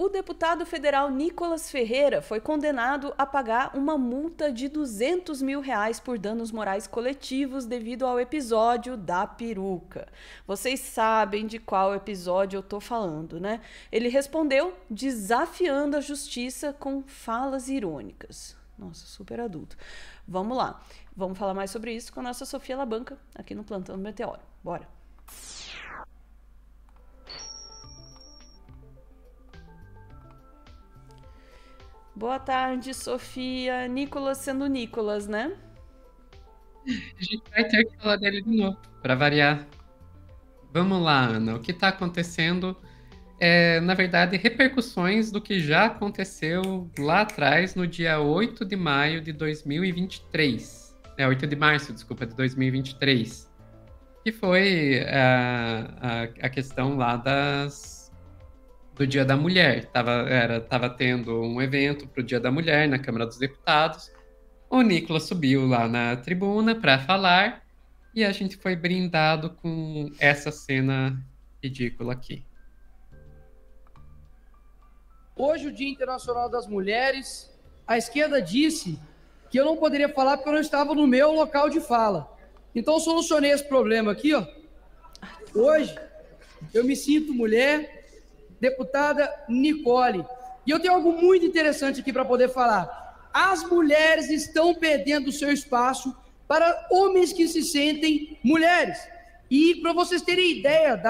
O deputado federal Nicolas Ferreira foi condenado a pagar uma multa de R$ 200 mil por danos morais coletivos devido ao episódio da peruca. Vocês sabem de qual episódio eu tô falando, né? Ele respondeu desafiando a justiça com falas irônicas. Nossa, super adulto. Vamos lá. Vamos falar mais sobre isso com a nossa Sofia Labanca aqui no Plantão do Meteoro. Bora! Boa tarde, Sofia. Nicolas sendo Nicolas, né? A gente vai ter que falar dele de novo, para variar. Vamos lá, Ana. O que está acontecendo é, na verdade, repercussões do que já aconteceu lá atrás, no dia 8 de maio de 2023. 8 de março, desculpa, de 2023. Que foi a questão lá do Dia da Mulher. Tava tendo um evento para o Dia da Mulher na Câmara dos Deputados. O Nicolas subiu lá na tribuna para falar e a gente foi brindado com essa cena ridícula aqui. Hoje, o Dia Internacional das Mulheres, a esquerda disse que eu não poderia falar porque eu não estava no meu local de fala. Então, eu solucionei esse problema aqui, ó. Hoje, eu me sinto mulher, deputada Nicole. E eu tenho algo muito interessante aqui para poder falar. As mulheres estão perdendo o seu espaço para homens que se sentem mulheres. E para vocês terem ideia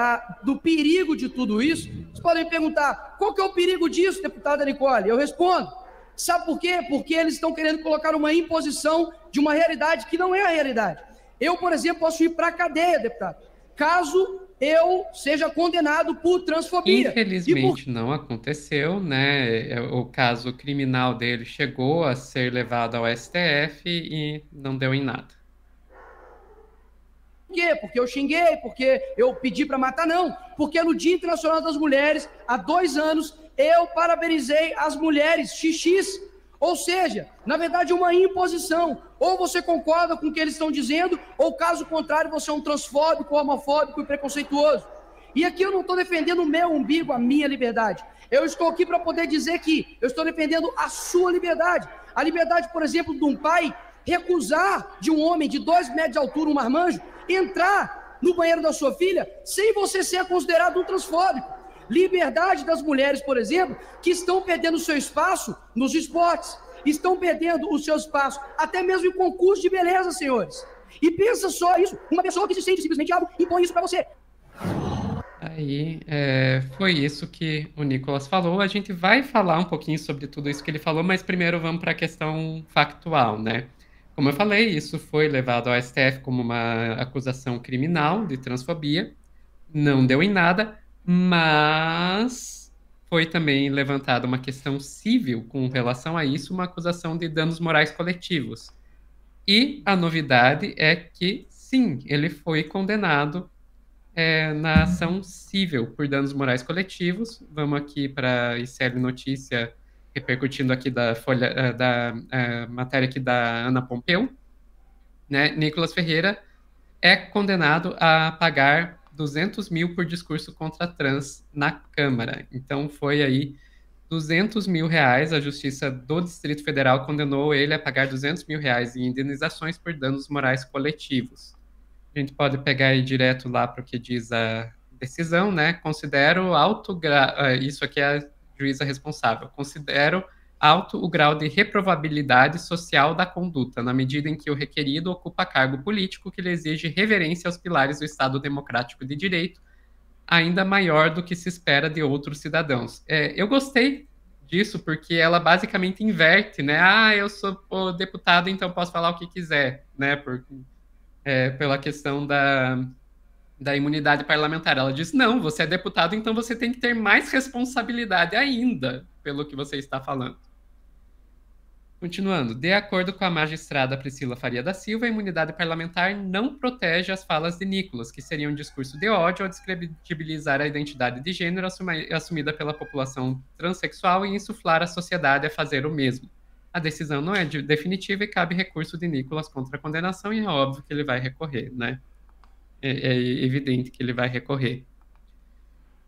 do perigo de tudo isso, vocês podem me perguntar, qual que é o perigo disso, deputada Nicole? Eu respondo, sabe por quê? Porque eles estão querendo colocar uma imposição de uma realidade que não é a realidade. Eu, por exemplo, posso ir para a cadeia, deputado, caso eu seja condenado por transfobia. Infelizmente não aconteceu, né? O caso criminal dele chegou a ser levado ao STF e não deu em nada. Por quê? Porque eu xinguei, porque eu pedi para matar, não. Porque no Dia Internacional das Mulheres, há 2 anos, eu parabenizei as mulheres XX. Ou seja, na verdade, uma imposição. Ou você concorda com o que eles estão dizendo, ou caso contrário, você é um transfóbico, homofóbico e preconceituoso. E aqui eu não estou defendendo o meu umbigo, a minha liberdade. Eu estou aqui para poder dizer que eu estou defendendo a sua liberdade. A liberdade, por exemplo, de um pai recusar de um homem de 2 metros de altura, um marmanjo, entrar no banheiro da sua filha sem você ser considerado um transfóbico. Liberdade das mulheres, por exemplo, que estão perdendo o seu espaço nos esportes, estão perdendo o seu espaço até mesmo em concurso de beleza, senhores. E pensa só isso, uma pessoa que se sente simplesmente algo impõe isso para você. Aí, foi isso que o Nicolas falou. A gente vai falar um pouquinho sobre tudo isso que ele falou, mas primeiro vamos para a questão factual, né? Como eu falei, isso foi levado ao STF como uma acusação criminal de transfobia, não deu em nada, mas foi também levantada uma questão civil com relação a isso, uma acusação de danos morais coletivos. E a novidade é que, sim, ele foi condenado na ação civil por danos morais coletivos. Vamos aqui para a ICL Notícia, repercutindo aqui da folha, da matéria aqui da Ana Pompeu, né? Nicolas Ferreira é condenado a pagar 200 mil por discurso contra trans na Câmara. Então foi aí 200 mil reais, a Justiça do Distrito Federal condenou ele a pagar 200 mil reais em indenizações por danos morais coletivos. A gente pode pegar aí direto lá para o que diz a decisão, né? Considero isso aqui é a juíza responsável. Considero alto o grau de reprovabilidade social da conduta, na medida em que o requerido ocupa cargo político que lhe exige reverência aos pilares do Estado Democrático de Direito, ainda maior do que se espera de outros cidadãos. Eu gostei disso porque ela basicamente inverte, né? Eu sou deputado, então posso falar o que quiser, né? Pela questão da imunidade parlamentar. Ela diz, não, você é deputado, então você tem que ter mais responsabilidade ainda pelo que você está falando. Continuando, de acordo com a magistrada Priscila Faria da Silva, a imunidade parlamentar não protege as falas de Nicolas, que seriam um discurso de ódio ao descredibilizar a identidade de gênero assumida pela população transexual e insuflar a sociedade a fazer o mesmo. A decisão não é definitiva e cabe recurso de Nicolas contra a condenação e é óbvio que ele vai recorrer, né? É evidente que ele vai recorrer.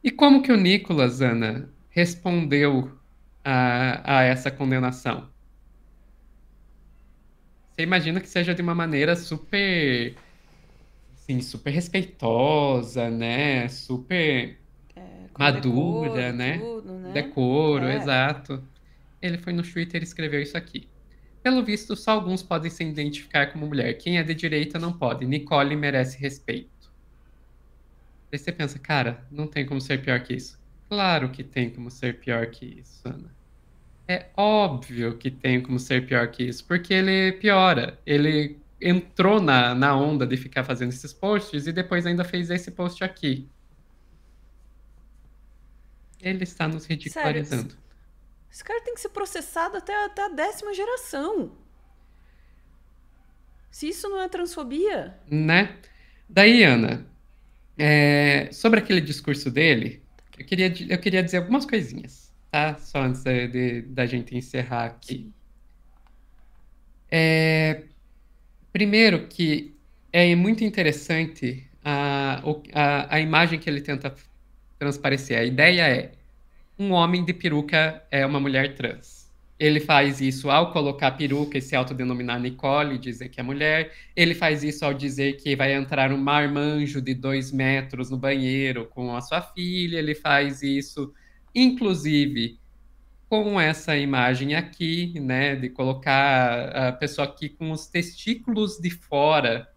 E como que o Nicolas, Ana, respondeu a essa condenação? Você imagina que seja de uma maneira super, assim, super respeitosa, né? Super Com madura, decoro, né? tudo, né? Decoro, exato. Ele foi no Twitter e escreveu isso aqui. Pelo visto, só alguns podem se identificar como mulher. Quem é de direita não pode. Nicole merece respeito. Aí você pensa, cara, não tem como ser pior que isso. Claro que tem como ser pior que isso, Ana. É óbvio que tem como ser pior que isso, porque ele piora. Ele entrou na onda de ficar fazendo esses posts e depois ainda fez esse post aqui. Ele está nos Sério, ridicularizando. esse cara tem que ser processado até a 10ª geração. Se isso não é transfobia. Né? Daí, Ana, sobre aquele discurso dele, eu queria dizer algumas coisinhas, tá? Só antes da gente encerrar aqui. Primeiro que é muito interessante a imagem que ele tenta transparecer. A ideia é: um homem de peruca é uma mulher trans. Ele faz isso ao colocar a peruca e se autodenominar Nicole, dizer que é mulher. Ele faz isso ao dizer que vai entrar um marmanjo de 2 metros no banheiro com a sua filha. Ele faz isso, inclusive, com essa imagem aqui, né, de colocar a pessoa aqui com os testículos de fora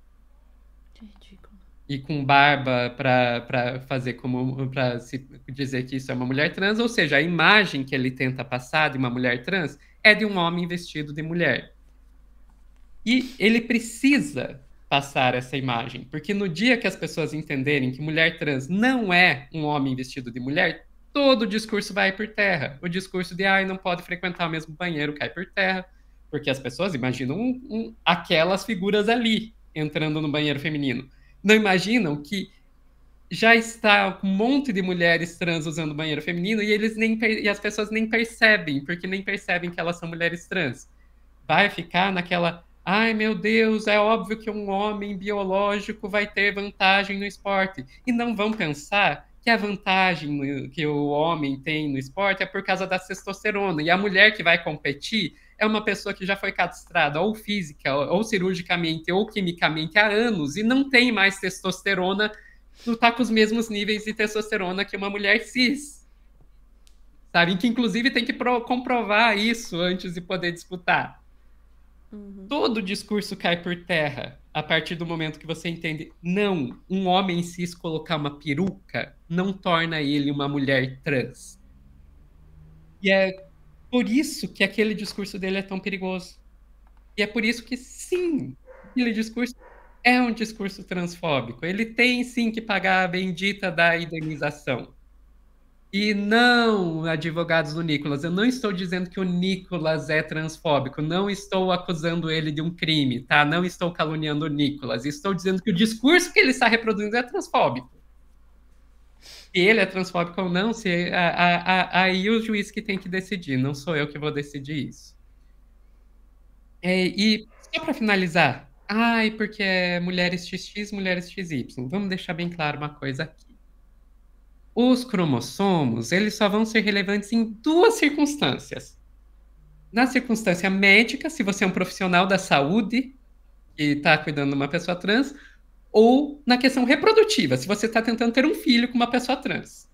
Ridículo. e com barba para fazer como para se dizer que isso é uma mulher trans, ou seja, a imagem que ele tenta passar de uma mulher trans é de um homem vestido de mulher. E ele precisa passar essa imagem, porque no dia que as pessoas entenderem que mulher trans não é um homem vestido de mulher, todo o discurso vai por terra. O discurso de não pode frequentar o mesmo banheiro cai por terra, porque as pessoas imaginam aquelas figuras ali entrando no banheiro feminino. Não imaginam que já está um monte de mulheres trans usando banheiro feminino e as pessoas nem percebem, porque nem percebem que elas são mulheres trans. Vai ficar naquela: ai meu Deus, é óbvio que um homem biológico vai ter vantagem no esporte. E não vão pensar que a vantagem que o homem tem no esporte é por causa da testosterona. E a mulher que vai competir é uma pessoa que já foi castrada ou física, ou cirurgicamente, ou quimicamente há anos, e não tem mais testosterona, não está com os mesmos níveis de testosterona que uma mulher cis. Sabe? Que inclusive tem que comprovar isso antes de poder disputar. Todo o discurso cai por terra a partir do momento que você entende: não, um homem cis colocar uma peruca não torna ele uma mulher trans. E é por isso que aquele discurso dele é tão perigoso. E é por isso que, sim, aquele discurso é um discurso transfóbico. Ele tem, sim, que pagar a bendita da indenização. E não, advogados do Nicolas, eu não estou dizendo que o Nicolas é transfóbico, não estou acusando ele de um crime, tá? Não estou caluniando o Nicolas, estou dizendo que o discurso que ele está reproduzindo é transfóbico. Se ele é transfóbico ou não, aí o juiz que tem que decidir, não sou eu que vou decidir isso. E só para finalizar, porque é mulheres XX, mulheres XY, vamos deixar bem claro uma coisa aqui. Os cromossomos, eles só vão ser relevantes em 2 circunstâncias. Na circunstância médica, se você é um profissional da saúde que está cuidando de uma pessoa trans, ou na questão reprodutiva, se você está tentando ter um filho com uma pessoa trans.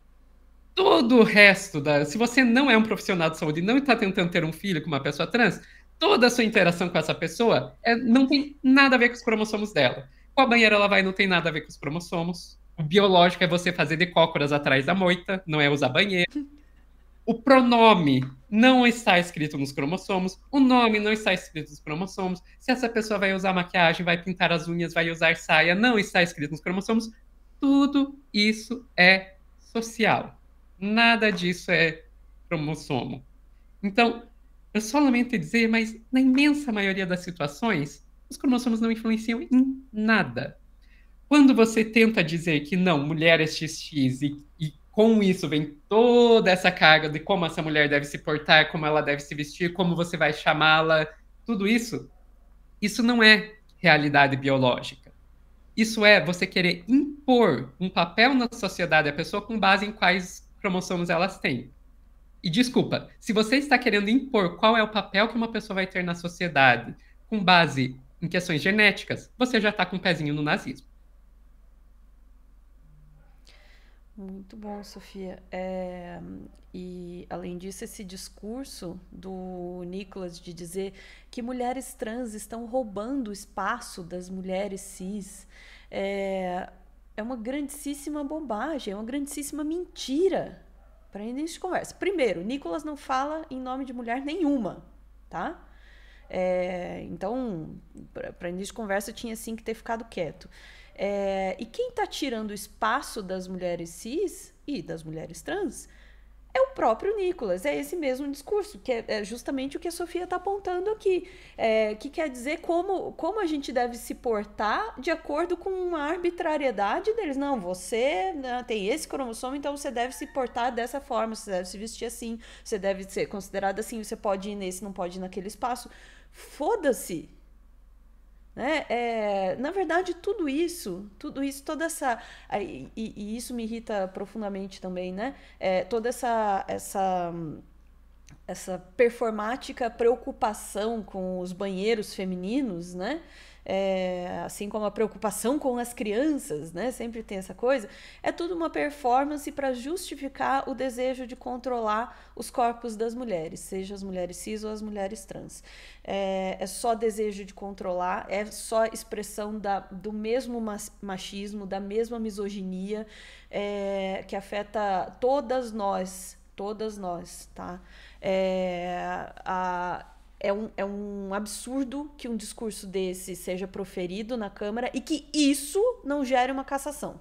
Todo o resto, se você não é um profissional de saúde e não está tentando ter um filho com uma pessoa trans, toda a sua interação com essa pessoa não tem nada a ver com os cromossomos dela. Qual banheiro ela vai não tem nada a ver com os cromossomos. O biológico é você fazer decócoras atrás da moita, não é usar banheiro. O pronome não está escrito nos cromossomos, o nome não está escrito nos cromossomos. Se essa pessoa vai usar maquiagem, vai pintar as unhas, vai usar saia, não está escrito nos cromossomos. Tudo isso é social. Nada disso é cromossomo. Então, eu só lamento dizer, mas na imensa maioria das situações, os cromossomos não influenciam em nada. Quando você tenta dizer que não, mulher é XX e com isso vem toda essa carga de como essa mulher deve se portar, como ela deve se vestir, como você vai chamá-la, tudo isso não é realidade biológica. Isso é você querer impor um papel na sociedade à pessoa com base em quais cromossomos elas têm. E desculpa, se você está querendo impor qual é o papel que uma pessoa vai ter na sociedade com base em questões genéticas, você já está com um pezinho no nazismo. Muito bom, Sofia. E, além disso, esse discurso do Nicolas de dizer que mulheres trans estão roubando o espaço das mulheres cis é uma grandíssima bobagem, é uma grandíssima mentira para início de conversa. Primeiro, Nicolas não fala em nome de mulher nenhuma, tá? Então, para início de conversa, eu tinha sim que ter ficado quieto. E quem está tirando o espaço das mulheres cis e das mulheres trans é o próprio Nicolas. É esse mesmo discurso, que é justamente o que a Sofia está apontando aqui. Que quer dizer como a gente deve se portar de acordo com a arbitrariedade deles. Não, você tem esse cromossomo, então você deve se portar dessa forma, você deve se vestir assim, você deve ser considerado assim, você pode ir nesse, não pode ir naquele espaço. Foda-se! Na verdade, tudo isso, toda essa... E isso me irrita profundamente também, né? Toda essa performática preocupação com os banheiros femininos, né? Assim como a preocupação com as crianças, né? Sempre tem essa coisa. É tudo uma performance para justificar o desejo de controlar os corpos das mulheres, seja as mulheres cis ou as mulheres trans. É só desejo de controlar, é só expressão do mesmo machismo, da mesma misoginia que afeta todas nós, tá? É um absurdo que um discurso desse seja proferido na Câmara e que isso não gere uma cassação.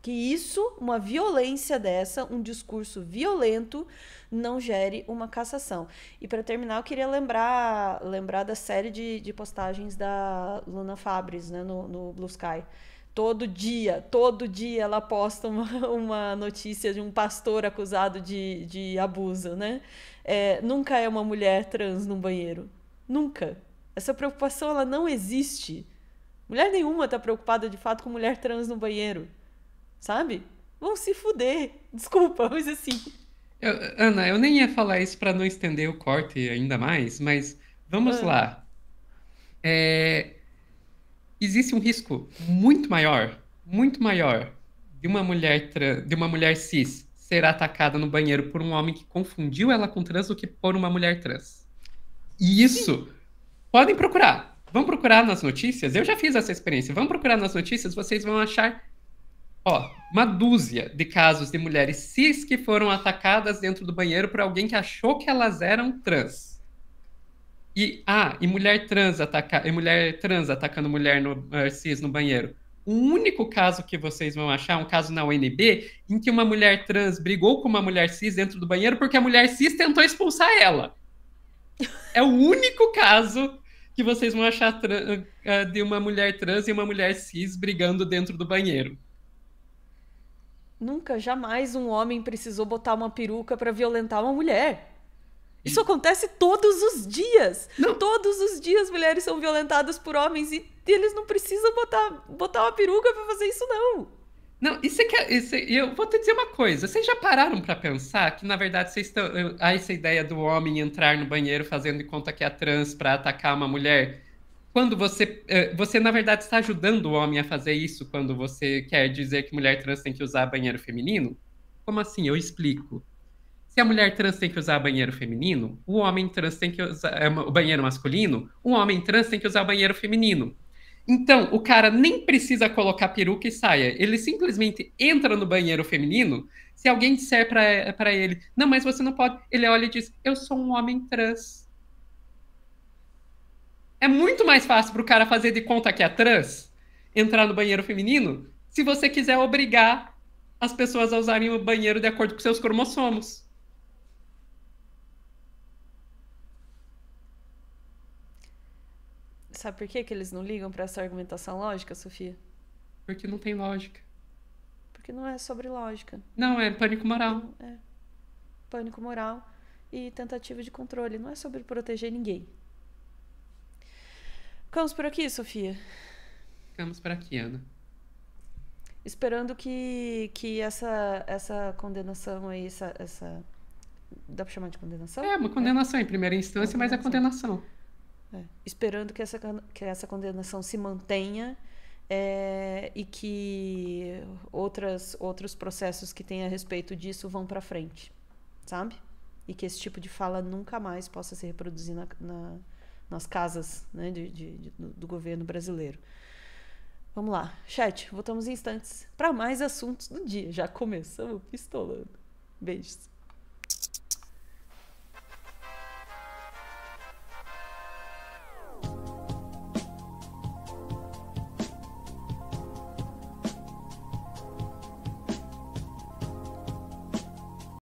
Que isso, uma violência dessa, um discurso violento, não gere uma cassação. E para terminar, eu queria lembrar da série de postagens da Luna Fabris, né, no Blue Sky. Todo dia ela posta uma notícia de um pastor acusado de abuso, né? Nunca é uma mulher trans num banheiro. Nunca. Essa preocupação, ela não existe. Mulher nenhuma tá preocupada, de fato, com mulher trans no banheiro. Sabe? Vão se fuder. Desculpa, mas assim... Ana, eu nem ia falar isso para não estender o corte ainda mais, mas vamos lá. Existe um risco muito maior de uma mulher cis ser atacada no banheiro por um homem que confundiu ela com trans do que por uma mulher trans. E isso, podem procurar. Vão procurar nas notícias. Eu já fiz essa experiência. Vão procurar nas notícias, vocês vão achar uma dúzia de casos de mulheres cis que foram atacadas dentro do banheiro por alguém que achou que elas eram trans. E mulher trans atacando mulher cis no banheiro. O único caso que vocês vão achar é um caso na UNB em que uma mulher trans brigou com uma mulher cis dentro do banheiro porque a mulher cis tentou expulsar ela. É o único caso que vocês vão achar de uma mulher trans e uma mulher cis brigando dentro do banheiro. Nunca, jamais um homem precisou botar uma peruca para violentar uma mulher. Isso acontece todos os dias. Não. Todos os dias mulheres são violentadas por homens e eles não precisam botar uma peruca para fazer isso, não. Não, eu vou te dizer uma coisa. Vocês já pararam para pensar que, na verdade, há essa ideia do homem entrar no banheiro fazendo de conta que é trans para atacar uma mulher? Quando você, na verdade, está ajudando o homem a fazer isso quando você quer dizer que mulher trans tem que usar banheiro feminino? Como assim? Eu explico. Se a mulher trans tem que usar banheiro feminino, o homem trans tem que usar o banheiro masculino, o homem trans tem que usar o banheiro feminino. Então, o cara nem precisa colocar peruca e saia. Ele simplesmente entra no banheiro feminino. Se alguém disser para ele, não, mas você não pode, ele olha e diz, eu sou um homem trans. É muito mais fácil para o cara fazer de conta que é trans, entrar no banheiro feminino, se você quiser obrigar as pessoas a usarem o banheiro de acordo com seus cromossomos. Sabe por que eles não ligam para essa argumentação lógica, Sofia? Porque não tem lógica. Porque não é sobre lógica. Não, é pânico moral. É pânico moral e tentativa de controle. Não é sobre proteger ninguém. Ficamos por aqui, Sofia? Ficamos por aqui, Ana. Esperando que essa condenação aí, Dá pra chamar de condenação? É uma condenação em primeira instância, mas é condenação. Esperando que essa condenação se mantenha e que outros processos que tem a respeito disso vão para frente, sabe? E que esse tipo de fala nunca mais possa se reproduzir nas casas, né, do governo brasileiro. Vamos lá, chat, voltamos em instantes para mais assuntos do dia. Já começamos pistolando. Beijos.